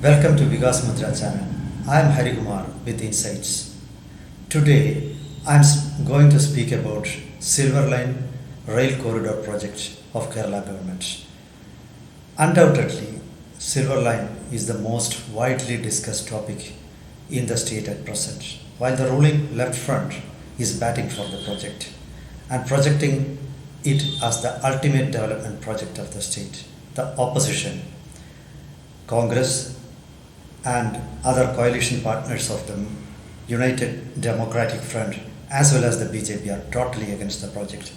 Welcome to Vikas Mudra channel. I am Hari Kumar with Insights. Today I am going to speak about SilverLine Rail Corridor project of Kerala government. Undoubtedly, SilverLine is the most widely discussed topic in the state at present, while the ruling left front is batting for the project and projecting it as the ultimate development project of the state. The opposition, Congress, and other coalition partners of the United Democratic Front as well as the BJP are totally against the project,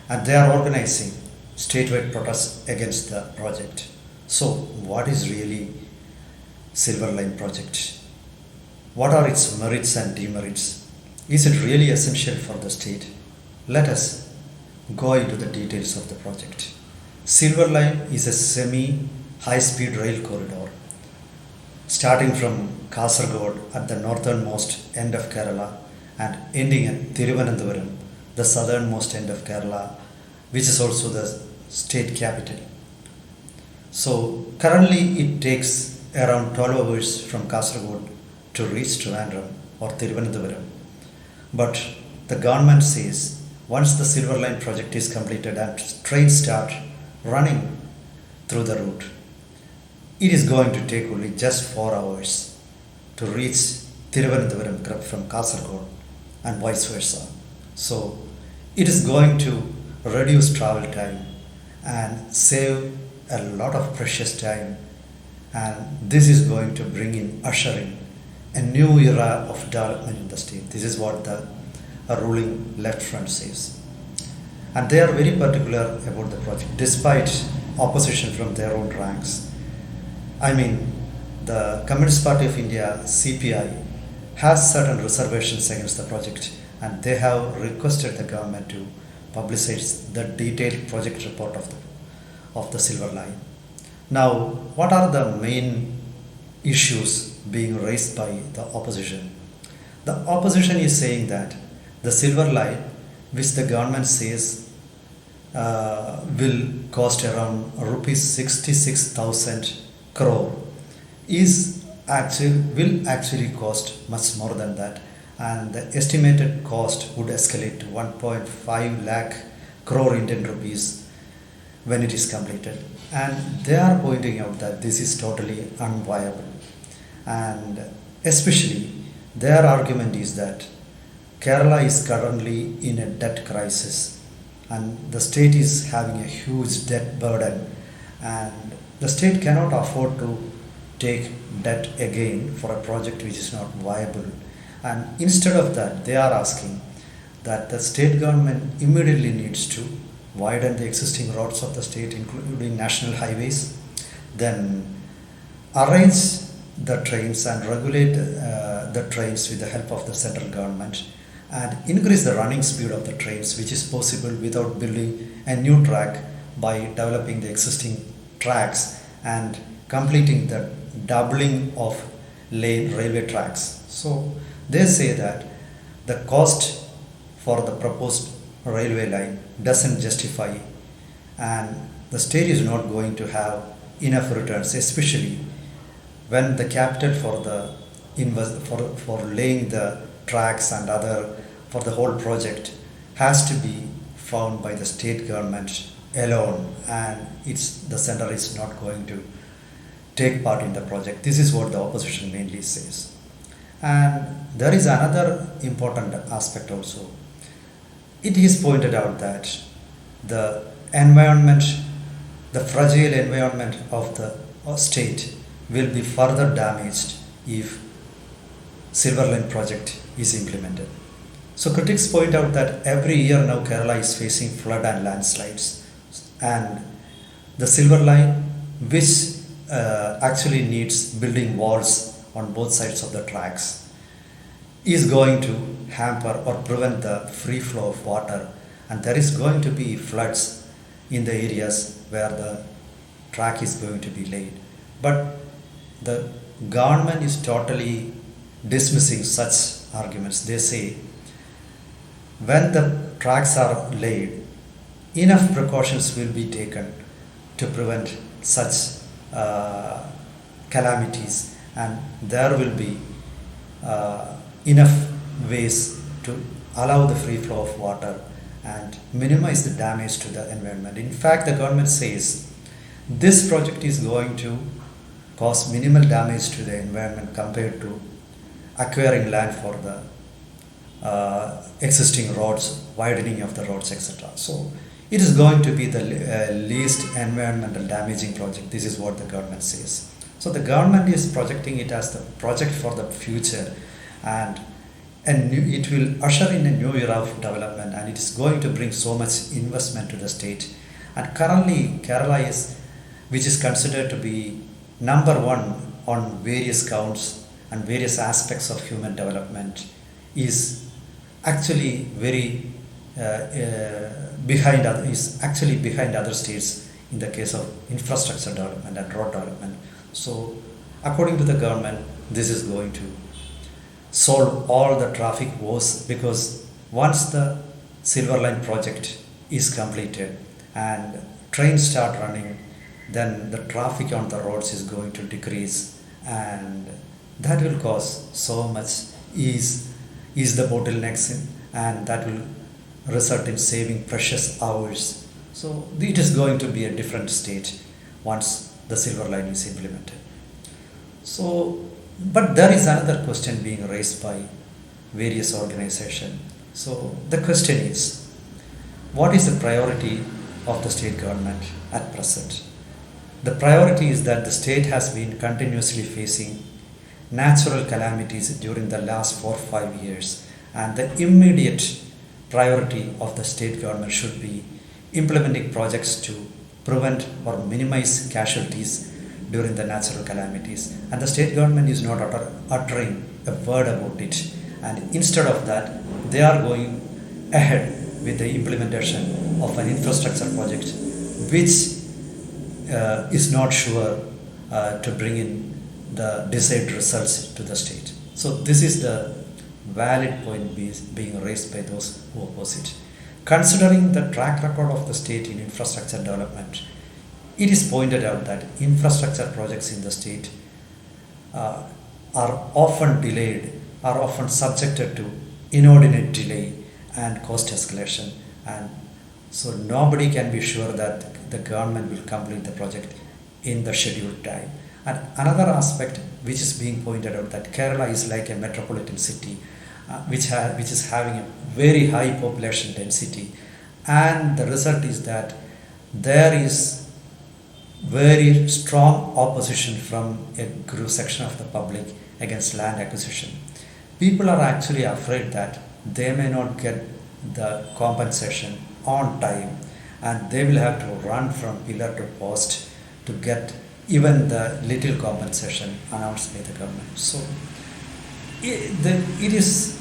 and they are organizing statewide protests against the project. So what is really SilverLine project? What are its merits and demerits? Is it really essential for the state? Let us go into the details of the project. SilverLine is a semi-high-speed rail corridor starting from Kasaragod at the northernmost end of Kerala and ending at Thiruvananthapuram, the southernmost end of Kerala, which is also the state capital. So currently it takes around 12 hours from Kasaragod to reach Trivandrum or Thiruvananthapuram. But the government says once the SilverLine project is completed and trains start running through the route, it is going to take only just 4 hours to reach Thiruvananthapuram from Kasaragod and vice versa. So it is going to reduce travel time and save a lot of precious time, and this is going to usher in a new era of development in the state. This is what the ruling left front says. And they are very particular about the project despite opposition from their own ranks. I mean, the Communist Party of India, CPI, has certain reservations against the project, and they have requested the government to publicize the detailed project report of the SilverLine. Now, what are the main issues being raised by the opposition? The opposition is saying that the SilverLine, which the government says will cost around rupees 66,000 crore, will actually cost much more than that, and the estimated cost would escalate to 1.5 lakh crore Indian rupees when it is completed. And they are pointing out that this is totally unviable, and especially their argument is that Kerala is currently in a debt crisis and the state is having a huge debt burden, and the state cannot afford to take debt again for a project which is not viable. And instead of that, they are asking that the state government immediately needs to widen the existing roads of the state, including national highways, then arrange the trains and regulate the trains with the help of the central government, and increase the running speed of the trains, which is possible without building a new track by developing the existing tracks and completing the doubling of railway tracks. So they say that the cost for the proposed railway line doesn't justify, and the state is not going to have enough returns, especially when the capital for laying the tracks and other for the whole project has to be found by the state government alone, and the center is not going to take part in the project. This is what the opposition mainly says. And there is another important aspect also. It is pointed out that the environment, the fragile environment of the state will be further damaged if SilverLine project is implemented. So critics point out that every year now Kerala is facing flood and landslides, and the SilverLine, which actually needs building walls on both sides of the tracks, is going to hamper or prevent the free flow of water, and there is going to be floods in the areas where the track is going to be laid. But the government is totally dismissing such arguments. They say when the tracks are laid, enough precautions will be taken to prevent such calamities, and there will be enough ways to allow the free flow of water and minimize the damage to the environment. In fact, the government says this project is going to cause minimal damage to the environment compared to acquiring land for the existing roads, widening of the roads, etc. So it is going to be the least environmental damaging project. This is what the government says. So the government is projecting it as the project for the future, and it will usher in a new era of development, and it is going to bring so much investment to the state. And currently Kerala is, which is considered to be number one on various counts and various aspects of human development, is actually very behind other states in the case of infrastructure development and road development. So according to the government, this is going to solve all the traffic woes, because once the SilverLine project is completed and trains start running, then the traffic on the roads is going to decrease, and that will cause so much ease the bottlenecks, and that will result in saving precious hours. So it is going to be a different state once the SilverLine is implemented. So, but there is another question being raised by various organizations. So the question is, what is the priority of the state government at present? The priority is that the state has been continuously facing natural calamities during the last 4 or 5 years, and the immediate priority of the state government should be implementing projects to prevent or minimize casualties during the natural calamities. And the state government is not uttering a word about it, and instead of that they are going ahead with the implementation of an infrastructure project which is not sure to bring in the desired results to the state. So this is the valid point being raised by those who oppose it. Considering the track record of the state in infrastructure development, it is pointed out that infrastructure projects in the state are often delayed, are often subjected to inordinate delay and cost escalation, and so nobody can be sure that the government will complete the project in the scheduled time. And another aspect which is being pointed out, that Kerala is like a metropolitan city which is having a very high population density, and the result is that there is very strong opposition from a group section of the public against land acquisition. People are actually afraid that they may not get the compensation on time, and they will have to run from pillar to post to get even the little compensation announced by the government. So it is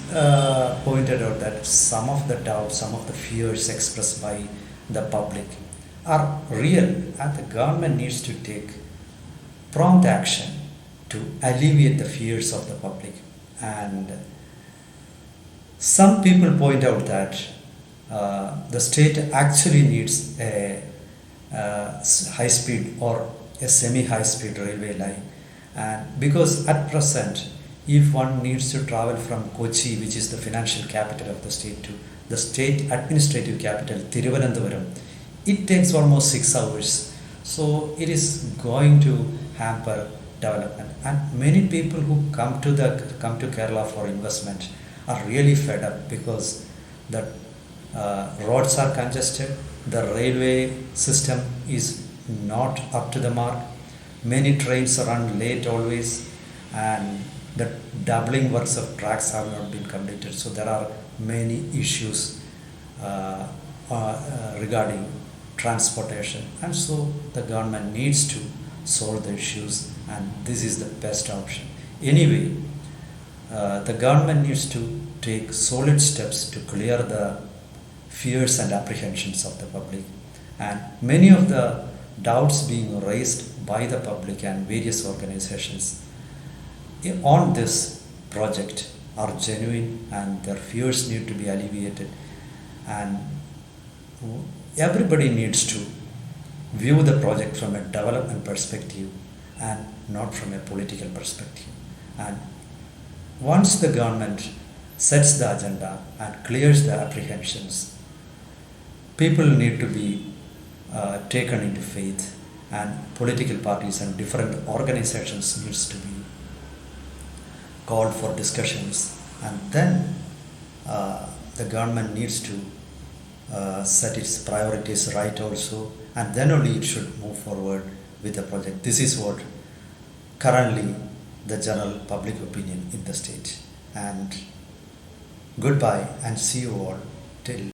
pointed out that some of the doubts, some of the fears expressed by the public are real, and the government needs to take prompt action to alleviate the fears of the public. And some people point out that the state actually needs a high speed or a semi high speed railway line, and because at present, if one needs to travel from Kochi, which is the financial capital of the state, to the state administrative capital Thiruvananthapuram, it takes almost 6 hours. So it is going to hamper development, and many people who come to Kerala for investment are really fed up because the roads are congested, the railway system is not up to the mark, many trains run late always, and the doubling works of tracks have not been completed. So there are many issues regarding transportation, and so the government needs to solve the issues, and this is the best option. Anyway, the government needs to take solid steps to clear the fears and apprehensions of the public, and many of the doubts being raised by the public and various organizations on this project are genuine, and their fears need to be alleviated, and everybody needs to view the project from a development perspective and not from a political perspective. And once the government sets the agenda and clears the apprehensions, people need to be taken into faith, and political parties and different organizations needs to be called for discussions, and then the government needs to set its priorities right also, and then only it should move forward with the project. This is what currently the general public opinion in the state. And goodbye and see you all till